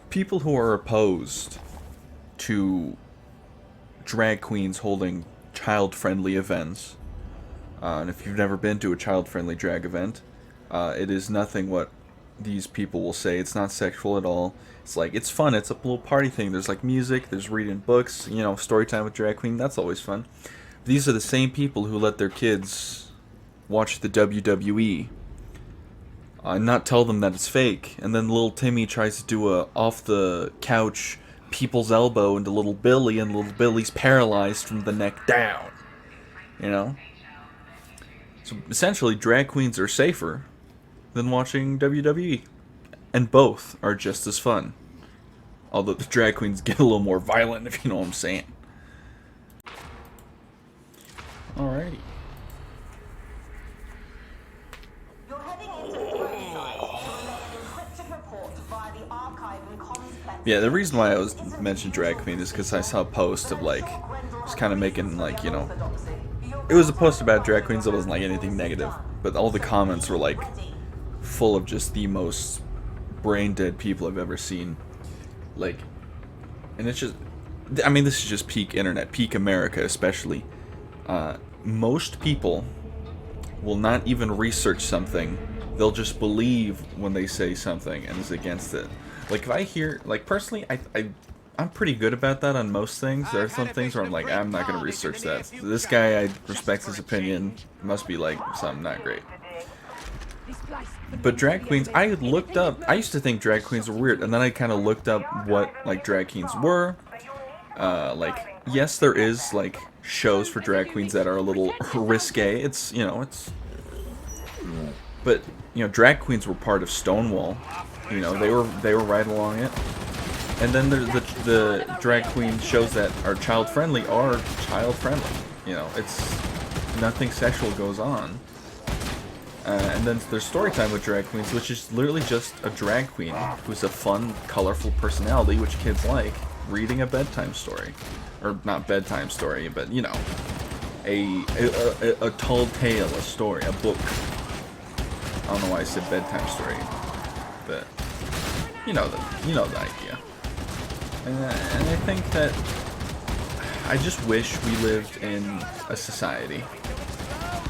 people who are opposed to drag queens holding child-friendly events, and if you've never been to a child-friendly drag event, it is nothing what these people will say. It's not sexual at all. It's like, it's fun. It's a little party thing. There's like music. There's reading books. You know, story time with drag queen. That's always fun. These are the same people who let their kids watch the WWE and not tell them that it's fake. And then little Timmy tries to do a off the couch people's elbow into little Billy, and little Billy's paralyzed from the neck down. You know? So essentially, drag queens are safer than watching WWE. And both are just as fun. Although the drag queens get a little more violent, if you know what I'm saying. Alrighty. Yeah, the reason why I was mentioned drag queen is because I saw a post of like, just kind of making like, you know, it was a post about drag queens. It wasn't like anything negative, but all the comments were like full of just the most brain dead people I've ever seen. Like, and it's just, I mean, this is just peak internet, peak America especially. Most people will not even research something. They'll just believe when they say something and is against it. Like, if I hear, like, personally, I'm pretty good about that on most things. There are some things where I'm like, I'm not going to research that. This guy, I respect his opinion. Must be, like, something not great. But drag queens, I looked up, I used to think drag queens were weird, and then I kind of looked up what, like, drag queens were. Like, yes, there is, like, shows for drag queens that are a little risque. It's, you know, it's... But, you know, drag queens were part of Stonewall. You know, they were right along it. And then the drag queen shows that are child-friendly are child-friendly. You know, it's... Nothing sexual goes on. And then there's story time with drag queens, which is literally just a drag queen who's a fun, colorful personality, which kids like, reading a bedtime story. Or not bedtime story, but, you know, a tall tale, a story, a book. I don't know why I said bedtime story, but you know the idea. And I think that I just wish we lived in a society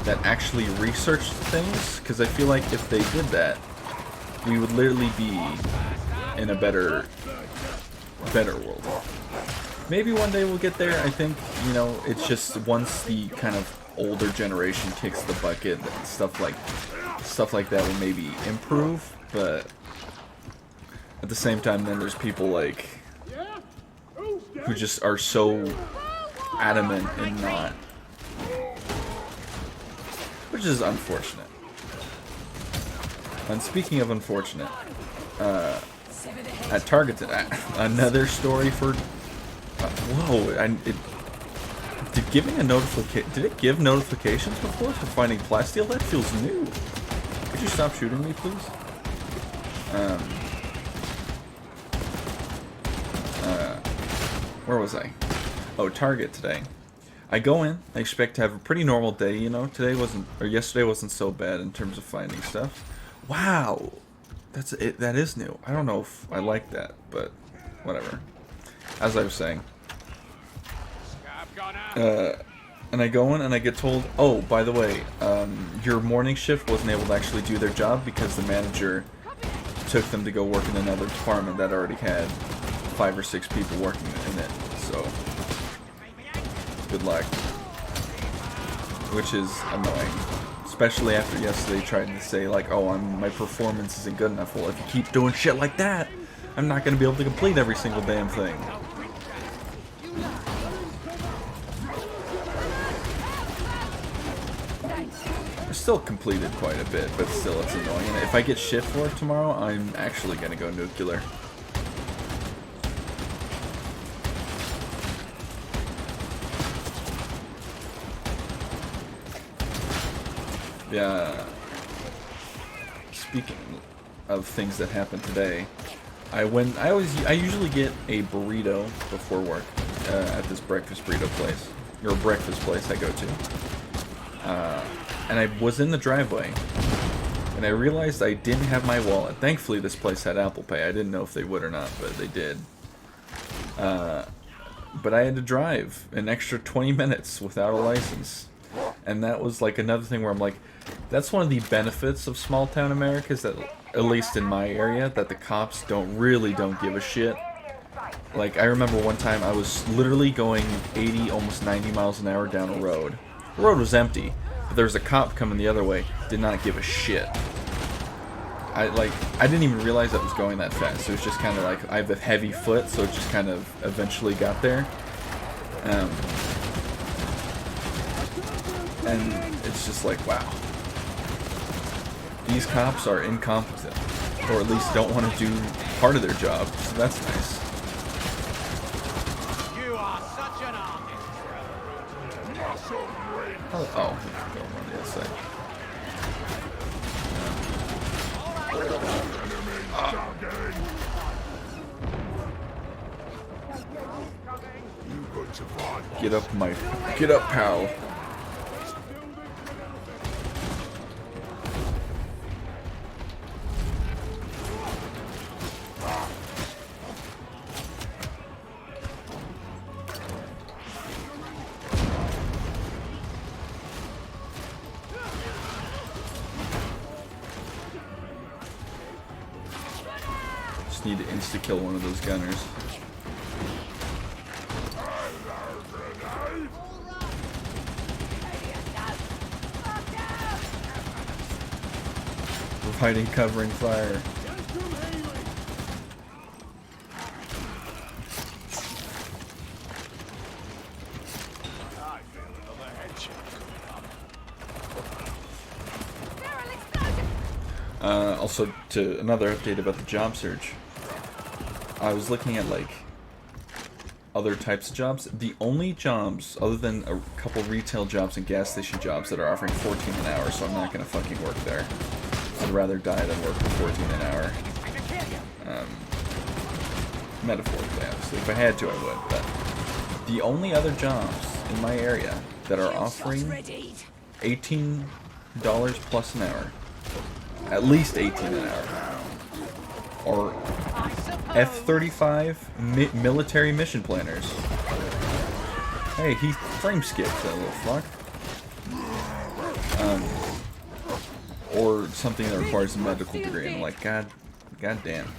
that actually researched things, because I feel like if they did that, we would literally be in a better world. Maybe one day we'll get there. I think, you know, it's just once the kind of older generation kicks the bucket, stuff like that will maybe improve, but at the same time, then there's people like who just are so adamant in not, which is unfortunate. And speaking of unfortunate, at Target, another story for did it give notifications before for finding plasteel? That feels new. Could you stop shooting me, please? Where was I? Oh, Target today. I go in, I expect to have a pretty normal day, you know. Yesterday wasn't so bad in terms of finding stuff. Wow! That is new. I don't know if I like that, but whatever. As I was saying. And I go in and I get told, oh, by the way, your morning shift wasn't able to actually do their job because the manager took them to go work in another department that already had 5 or 6 people working in it. So, good luck. Which is annoying. Especially after yesterday trying to say, like, oh, my performance isn't good enough. Well, if you keep doing shit like that, I'm not going to be able to complete every single damn thing. I still completed quite a bit, but still it's annoying. And if I get shit for it tomorrow, I'm actually going to go nuclear. Yeah. Speaking of things that happened today, I usually get a burrito before work at this breakfast burrito place, or breakfast place I go to. And I was in the driveway, and I realized I didn't have my wallet. Thankfully, this place had Apple Pay. I didn't know if they would or not, but they did. But I had to drive an extra 20 minutes without a license. And that was like another thing where I'm like, that's one of the benefits of small town America, is that, at least in my area, that the cops don't give a shit. Like, I remember one time I was literally going 80, almost 90 miles an hour down a road. The road was empty, but there was a cop coming the other way, did not give a shit. I didn't even realize I was going that fast. It was just kind of like, I have a heavy foot, so it just kind of eventually got there. And it's just like, wow. These cops are incompetent, or at least don't want to do part of their job, so that's nice. You are such an artist. Oh, go on the other side. Get up, pal. Just need to insta-kill one of those gunners. Providing covering fire. Also, to another update about the job search. I was looking at like other types of jobs. The only jobs, other than a couple retail jobs and gas station jobs, that are offering 14 an hour, so I'm not gonna fucking work there. I'd rather die than work for 14 an hour. Metaphorically, obviously. If I had to, I would. But the only other jobs in my area that are offering $18 plus an hour, at least 18 an hour, are F-35 military mission planners. Hey, he frame skipped, that little fuck. Or something that requires a medical degree. I'm like, god damn.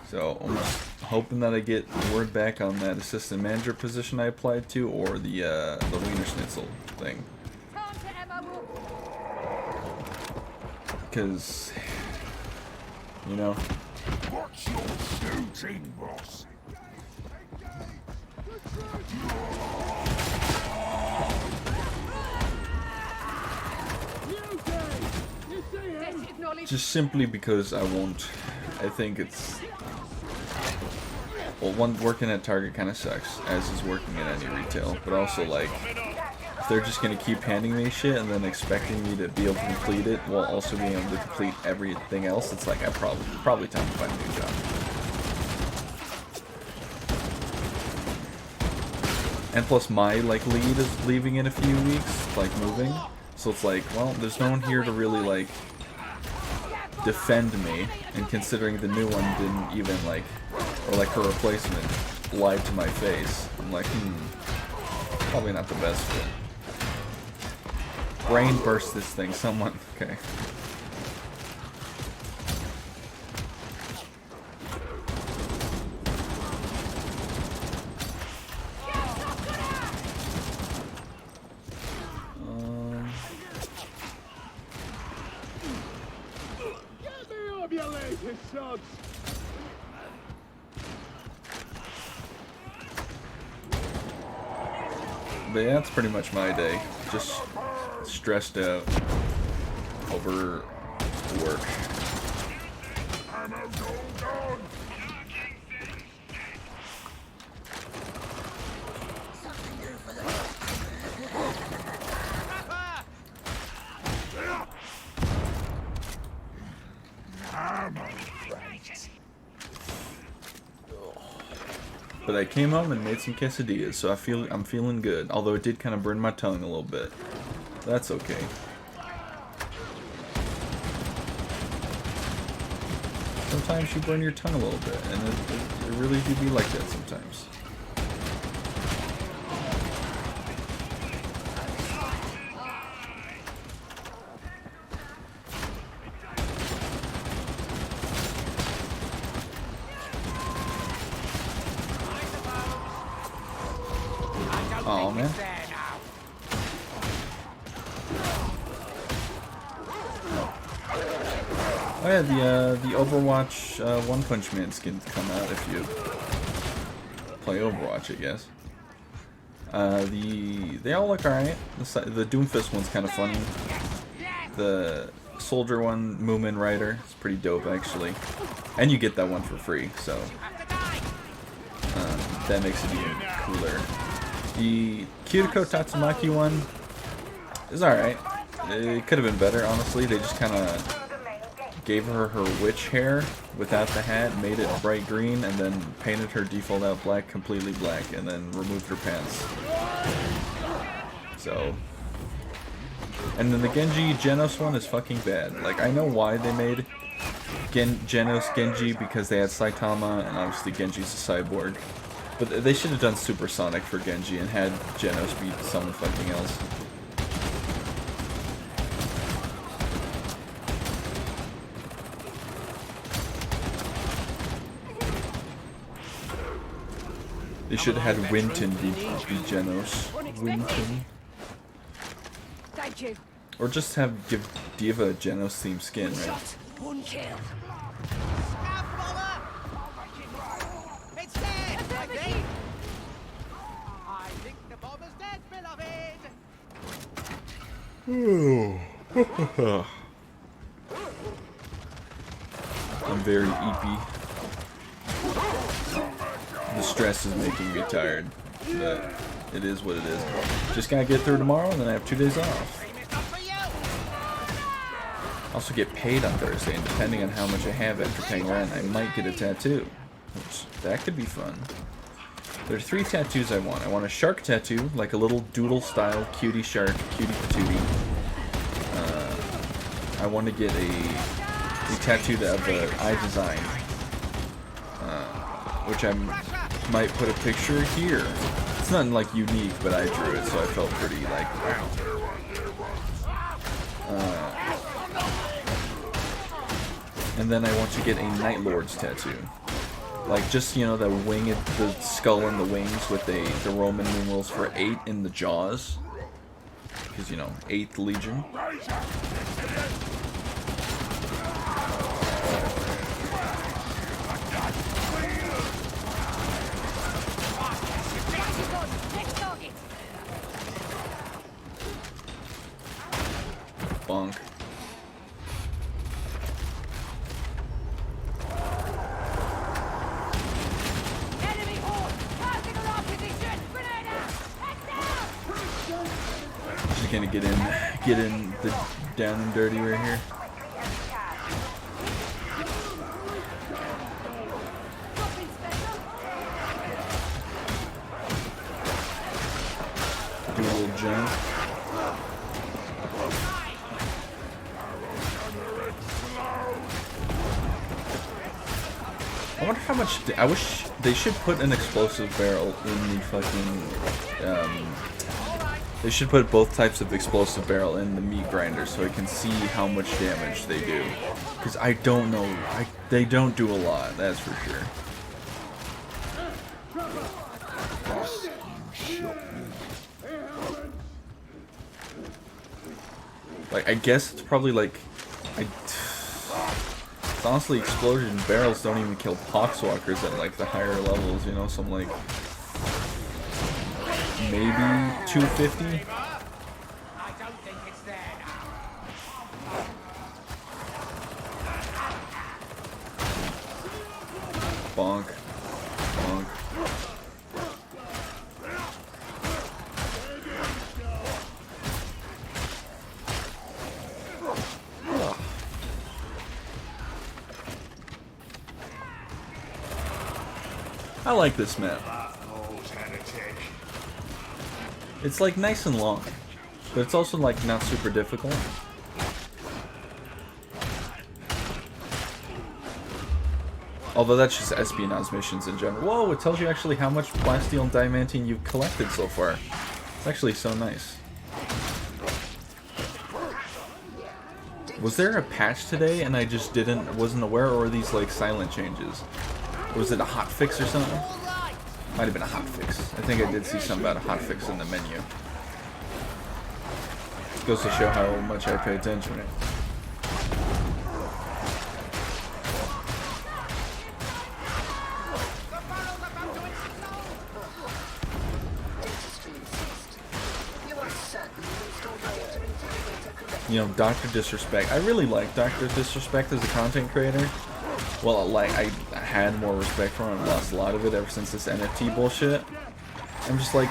So, I'm hoping that I get word back on that assistant manager position I applied to, or the Wiener Schnitzel thing. Because, you know. What's your shooting, boss? Just simply because I won't. I think it's. Well, one, working at Target kind of sucks, as is working in any retail, but also, like, if they're just going to keep handing me shit and then expecting me to be able to complete it while also being able to complete everything else, it's like, I probably time to find a new job. And plus my, like, lead is leaving in a few weeks, like, moving, so it's like, well, there's no one here to really, like, defend me, and considering the new one didn't even, like, or like her replacement lied to my face, I'm like, probably not the best fit. Brain burst this thing, someone, okay. But yeah, that's pretty much my day. Just stressed out over work. But I came home and made some quesadillas, so I'm feeling good. Although it did kind of burn my tongue a little bit. That's okay. Sometimes you burn your tongue a little bit, and it really do be like that sometimes. Oh man. Oh yeah, the Overwatch One Punch Man skins come out if you play Overwatch, I guess. They all look alright. The Doomfist one's kind of funny. The Soldier one, Moomin Rider, is pretty dope actually, and you get that one for free, so that makes it even cooler. The Kiriko Tatsumaki one is alright. It could have been better, honestly. They just kind of gave her witch hair without the hat, made it bright green, and then painted her default out black, completely black, and then removed her pants. So, and then the Genji Genos one is fucking bad. Like, I know why they made Genos Genji, because they had Saitama, and obviously Genji's a cyborg. But they should have done Supersonic for Genji and had Genos beat someone fucking else. They should have had Winton be Genos. Winton. Thank you. Or just give Diva a Genos themed skin, right? One kill. It's dead, I think. I think the bomb is dead, beloved. I'm very eepy. The stress is making me tired, but it is what it is. Just gotta get through tomorrow, and then I have 2 days off. I also get paid on Thursday, and depending on how much I have after paying rent, I might get a tattoo. Which, that could be fun. There are 3 tattoos I want. I want a shark tattoo, like a little doodle-style cutie shark, cutie patootie. I want to get a tattoo of the eye design, which I might put a picture here. It's not like unique, but I drew it, so I felt pretty like. And then I want to get a Night Lord's tattoo, like just the wing, the skull and the wings with the Roman numerals for 8 in the jaws, because 8th Legion. Bonk. Enemy horde! Passing on our position! Grenade out! Head down! Just gonna get in the down and dirty right here. Do a little jump. I wonder how much. I wish they should put an explosive barrel in the fucking. They should put both types of explosive barrel in the meat grinder so I can see how much damage they do. Because I don't know. They don't do a lot, that's for sure. Like, I guess it's probably like. Honestly, explosion barrels don't even kill poxwalkers at like the higher levels, so I'm like maybe 250. I don't think it's there now. Bonk. Bonk. I like this map. It's like nice and long, but it's also like not super difficult. Although that's just espionage missions in general. Whoa, it tells you actually how much plasteel and diamantine you've collected so far. It's actually so nice. Was there a patch today and I just wasn't aware, or were these like silent changes? Or was it a hotfix or something? Might have been a hotfix. I think I did see something about a hotfix in the menu. It goes to show how much I pay attention. You know, Dr. Disrespect. I really like Dr. Disrespect as a content creator. Well, like, I had more respect for him and lost a lot of it ever since this NFT bullshit. I'm just like,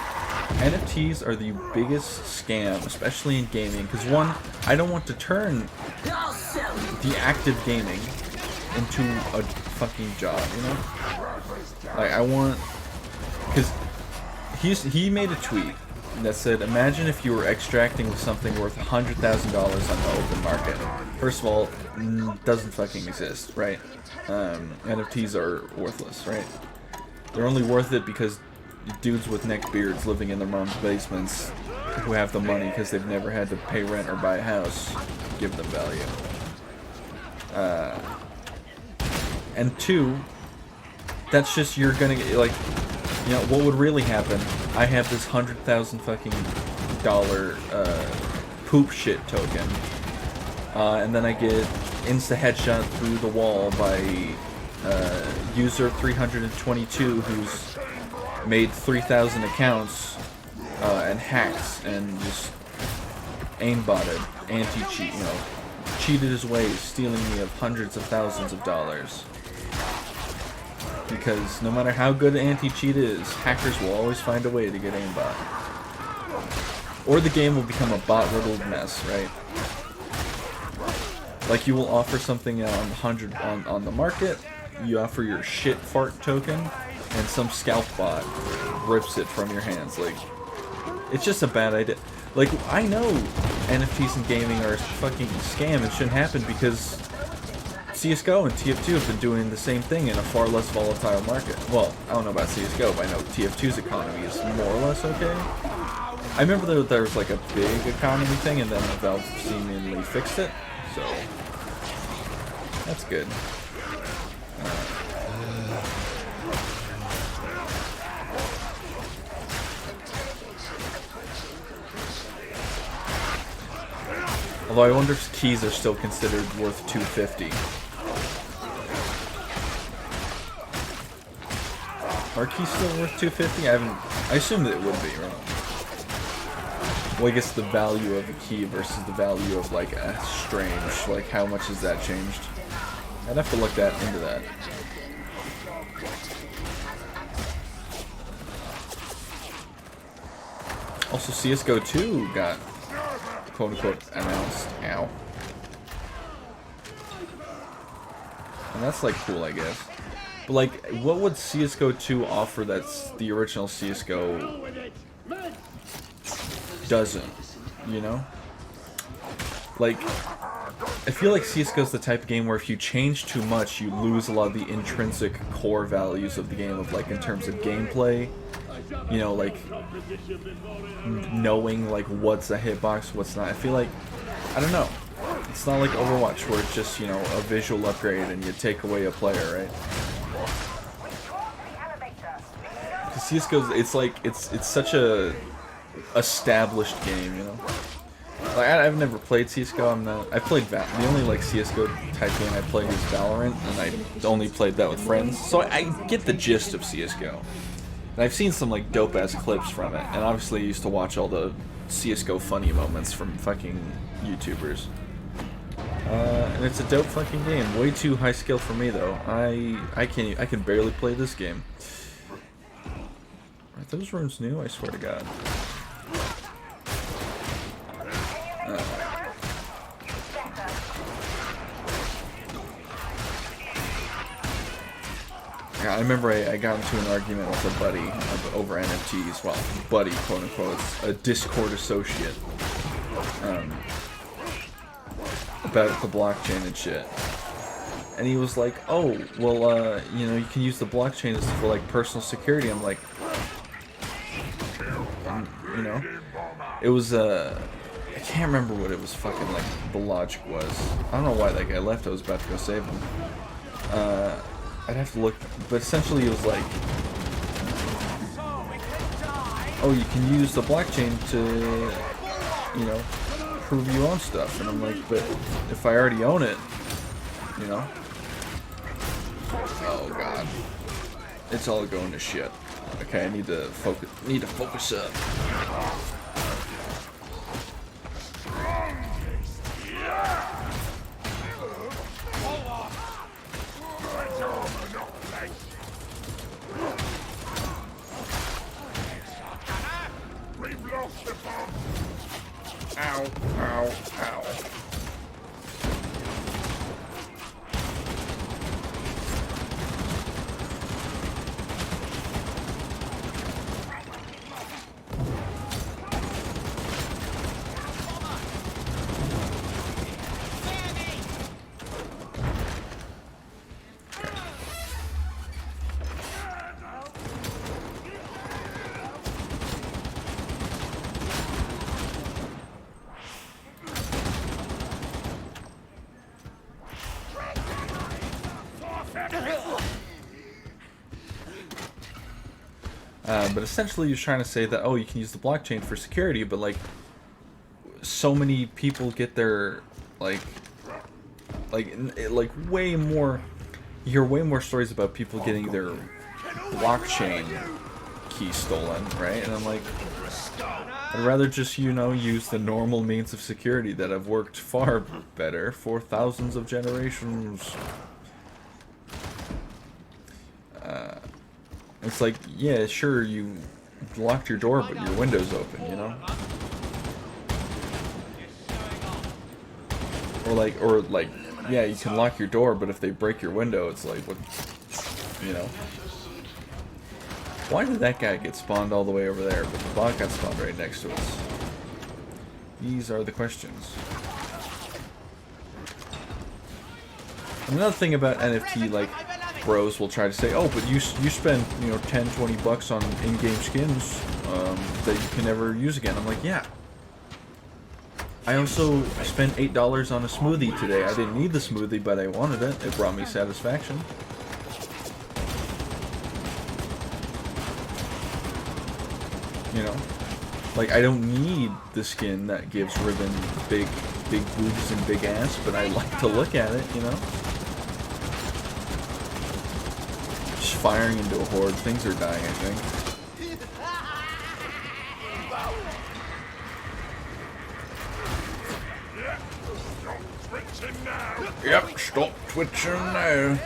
NFTs are the biggest scam, especially in gaming. Because one, I don't want to turn the active gaming into a fucking job, you know? Like, I want... Because he made a tweet that said, imagine if you were extracting something worth $100,000 on the open market. First of all, doesn't fucking exist, right? NFTs are worthless, right? They're only worth it because dudes with neck beards living in their mom's basements who have the money because they've never had to pay rent or buy a house give them value. And two, that's just, you're gonna get, like, you know, what would really happen, I have this $100,000 fucking dollar poop shit token, and then I get insta headshot through the wall by user 322 who's made 3,000 accounts and hacks and just aimbotted, anti-cheat, you know, cheated his way, stealing me of hundreds of thousands of dollars. Because no matter how good anti-cheat is, hackers will always find a way to get aimbot. Or the game will become a bot-riddled mess, right? Like, you will offer something on the market, you offer your shit fart token, and some scalp bot rips it from your hands. Like, it's just a bad idea. Like, I know NFTs in gaming are a fucking scam and shouldn't happen because CSGO and TF2 have been doing the same thing in a far less volatile market. Well, I don't know about CSGO, but I know TF2's economy is more or less okay. I remember there was like a big economy thing, and then Valve seemingly fixed it, so that's good. Although I wonder if keys are still considered worth $250. Are keys still worth $250? I assume that it would be, right? Well, I guess the value of a key versus the value of like a strange, like how much has that changed? I'd have to look into that. Also, CSGO 2 got quote-unquote announced. Ow. And that's like cool, I guess. But like, what would CSGO 2 offer that's the original CSGO doesn't, you know? Like, I feel like CSGO's the type of game where if you change too much, you lose a lot of the intrinsic core values of the game, of like in terms of gameplay, you know, like knowing like what's a hitbox, what's not. I feel like, I don't know, it's not like Overwatch where it's just, you know, a visual upgrade and you take away a player, right? Because CSGO's, it's like, it's such a established game, you know? Like, I've never played CSGO, I played the only like CSGO type game I played is Valorant, and I only played that with friends, so I get the gist of CSGO. And I've seen some like dope ass clips from it, and obviously I used to watch all the CSGO funny moments from fucking YouTubers. And it's a dope fucking game. Way too high skill for me though. I can barely play this game. Are those rooms new? I swear to God. I remember I got into an argument with a buddy over NFTs. Well, buddy, quote unquote, a Discord associate, about the blockchain and shit. And he was like, "Oh, well, you know, you can use the blockchain for like personal security." I'm like, you know, it was I can't remember what it was fucking like the logic was. I don't know why that guy left. I was about to go save him. I'd have to look, but essentially it was like, oh, you can use the blockchain to, you know, prove you own stuff. And I'm like, but if I already own it, you know? Oh god. It's all going to shit. Okay, I need to focus up. Ow, ow, ow. But essentially he's trying to say that, oh, you can use the blockchain for security, but like so many people get their like way more, you hear way more stories about people getting their blockchain key stolen, right? And I'm like, I'd rather just, you know, use the normal means of security that have worked far better for thousands of generations. It's like, yeah, sure, you locked your door, but your window's open, you know? Or like, yeah, you can lock your door, but if they break your window, it's like, what, you know? Why did that guy get spawned all the way over there, but the bot got spawned right next to us? These are the questions. Another thing about NFT, like, bros will try to say, oh, but you spend, you know, 10-20 bucks on in-game skins that you can never use again. I'm like, yeah. I also spent $8 on a smoothie today. I didn't need the smoothie, but I wanted it. It brought me satisfaction. You know? Like, I don't need the skin that gives Ribbon big boobs and big ass, but I like to look at it, you know? Firing into a horde. Things are dying, I think. Yep, stop twitching now.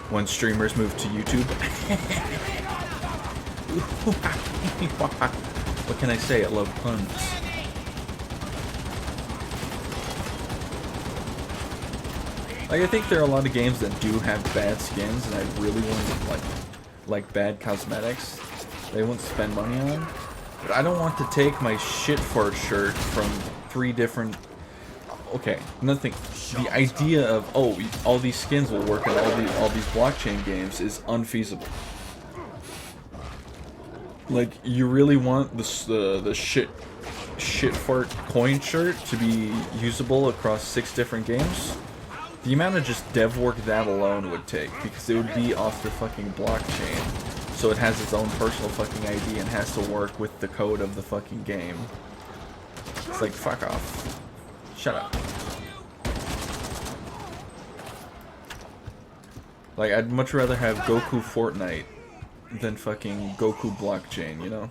When streamers move to YouTube. What can I say? I love puns. Like, I think there are a lot of games that do have bad skins, and I really want to, like bad cosmetics they won't spend money on. But I don't want to take my shit fart shirt from 3 different... Okay, another thing. The idea of, oh, all these skins will work in all these blockchain games is unfeasible. Like, you really want the shit fart coin shirt to be usable across 6 different games? The amount of just dev work that alone would take, because it would be off the fucking blockchain, so it has its own personal fucking ID and has to work with the code of the fucking game. It's like, fuck off. Shut up. Like, I'd much rather have Goku Fortnite than fucking Goku blockchain, you know?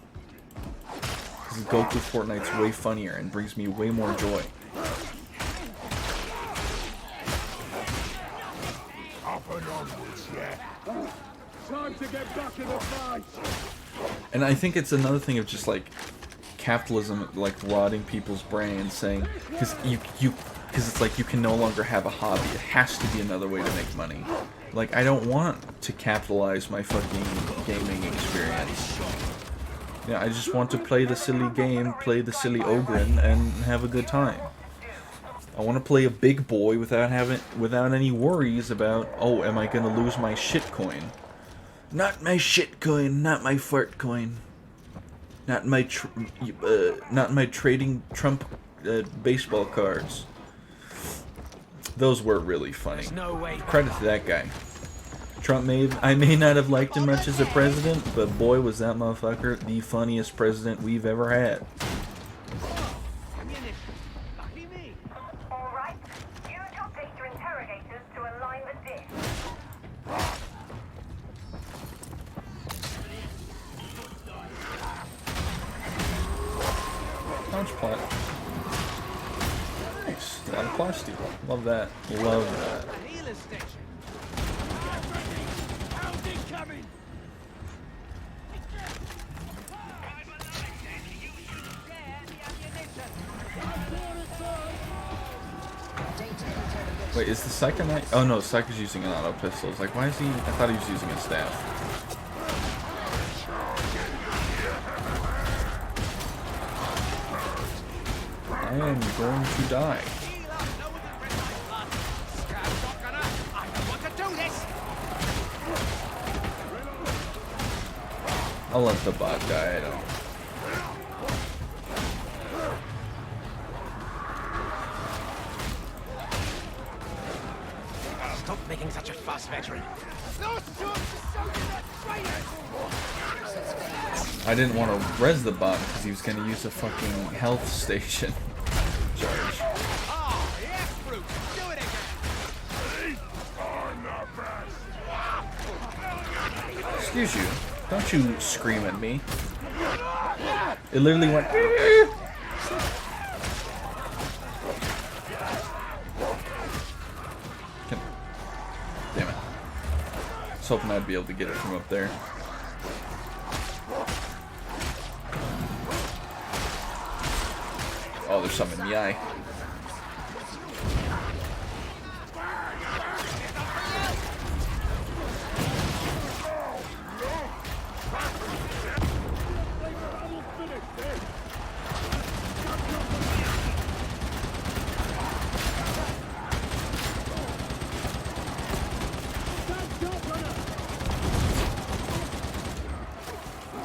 Because Goku Fortnite's way funnier and brings me way more joy. Time to get back in the fight. And I think it's another thing of just like capitalism, like rotting people's brains, saying, because Because it's like you can no longer have a hobby. It has to be another way to make money. Like, I don't want to capitalize my fucking gaming experience. Yeah, I just want to play the silly game, play the silly Ogryn, and have a good time. I want to play a big boy without any worries about, oh, am I gonna lose my shit coin? Not my shit coin, not my fart coin. Not my trading Trump baseball cards. Those were really funny. No way. Credit to that guy. I may not have liked him much as a president, but boy was that motherfucker the funniest president we've ever had. Alright, use your data interrogators to align the disk. Launch plat. Nice. A lot of plastic. Love that. Love that. A healer station. Wait, is the second knight? Oh no, Psycho's using an auto pistol. It's like, why is he? I thought he was using a staff. I am going to die. I don't want to do this. I'll let the bot die. I don't. Stop making such a fuss, veteran. I didn't want to res the bot because he was going to use a fucking health station charge. Oh, yes, Brute. Do it again. Excuse you. Don't you scream at me. It literally went. Damn it. I was hoping I'd be able to get it from up there. Oh, there's something in the eye.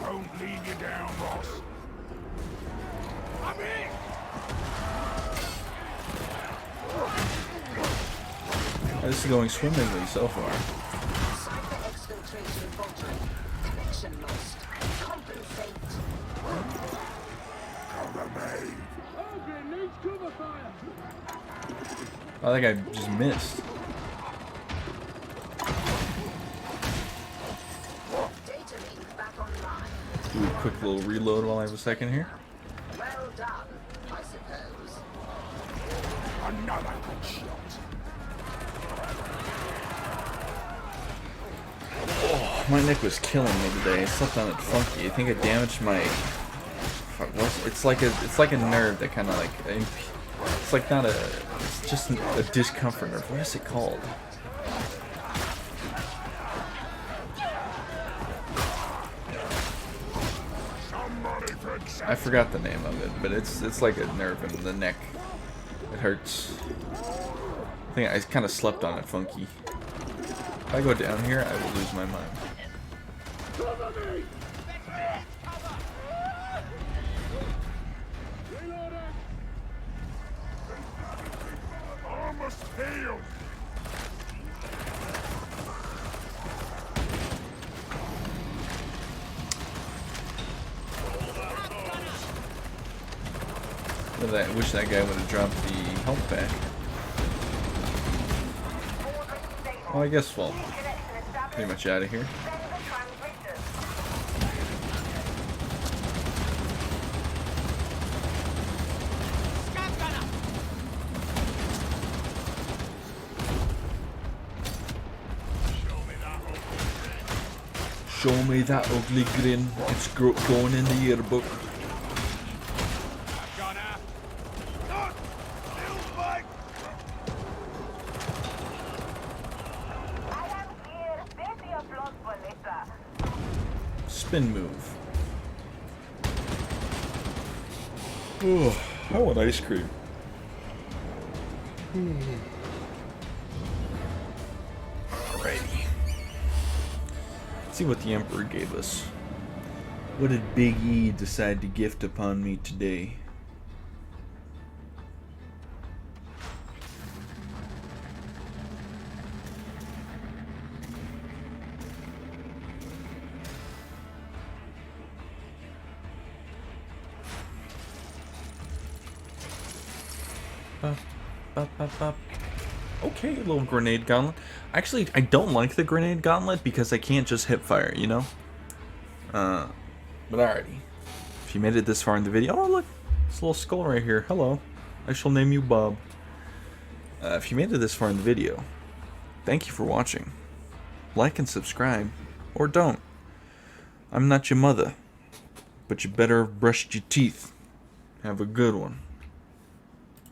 Don't leave you down, boss. I'm in. This is going swimmingly so far. Ogryn needs cover fire. I think I just missed. Do a quick little reload while I have a second here. Well done, I suppose. Another good shot. Oh, my neck was killing me today. I slept on it funky. I think I damaged my. Fuck, it's like a nerve that kind of like. It's like not a. It's just a discomfort nerve. What is it called? I forgot the name of it, but it's like a nerve in the neck. It hurts. I think I kind of slept on it funky. If I go down here, I will lose my mind. Cover me. Reloading. Almost healed. I wish that guy would have dropped the health pack. Well, I guess we'll pretty much out of here. Show me that ugly grin. It's going in the yearbook. spin move. Oh, I want ice cream. Alrighty. Let's see what the Emperor gave us. What did Big E decide to gift upon me today? Okay, a little grenade gauntlet. Actually, I don't like the grenade gauntlet because I can't just hip fire, you know? But alrighty. If you made it this far in the video... Oh, look! This little skull right here. Hello. I shall name you Bob. If you made it this far in the video, thank you for watching. Like and subscribe. Or don't. I'm not your mother. But you better have brushed your teeth. Have a good one.